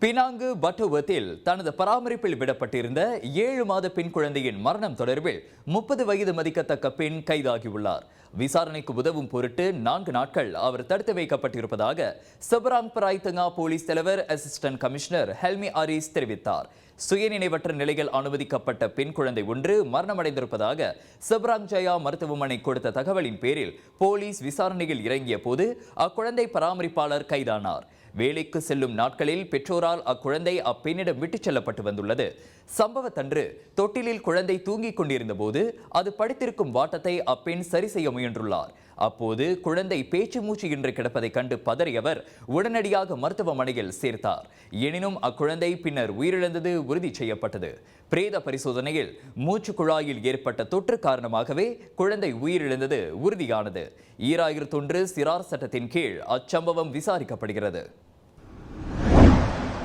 Penang பட்டுவத்தில் தனது பராமரிப்பில் விடப்பட்டிருந்த 7 மாத பெண் குழந்தையின் மரணம் தொடர்பில் 30 வயது மதிக்கத்தக்க பெண் கைதாகியுள்ளார். விசாரணைக்கு உதவும் பொருட்டு 4 நாட்கள் அவர் தடுத்து வைக்கப்பட்டிருப்பதாக சபராங் பராய்தங்கா போலீஸ் தலைவர் அசிஸ்டன்ட் கமிஷனர் ஹெல்மி ஆரிஸ் தெரிவித்தார். சுயநினைவற்ற நிலையில் அனுமதிக்கப்பட்ட பெண் குழந்தை ஒன்று மரணமடைந்திருப்பதாக சபராங் ஜயா மருத்துவமனை கொடுத்த தகவலின் பேரில் போலீஸ் விசாரணையில் இறங்கிய போது அக்குழந்தை பராமரிப்பாளர் கைதானார். வேலைக்கு செல்லும் நாட்களில் பெற்றோரால் அக்குழந்தை அப்பெண்ணிடம் விட்டுச் செல்லப்பட்டு வந்துள்ளது. சம்பவத்தன்று தொட்டிலில் குழந்தை தூங்கிக் கொண்டிருந்த போது அது படித்திருக்கும் வாட்டத்தை அப்பெண் சரி செய்ய முயன்றுள்ளார். அப்போது குழந்தை பேச்சு மூச்சு இன்றி கிடப்பதை கண்டு பதறியவர் உடனடியாக மருத்துவமனையில் சேர்த்தார். எனினும் அக்குழந்தை பின்னர் உயிரிழந்தது உறுதி செய்யப்பட்டது. பிரேத பரிசோதனையில் மூச்சு குழாயில் ஏற்பட்ட தொற்று காரணமாகவே குழந்தை உயிரிழந்தது உறுதியானது. 2001 சிறார் சட்டத்தின் கீழ் அச்சம்பவம் விசாரிக்கப்படுகிறது.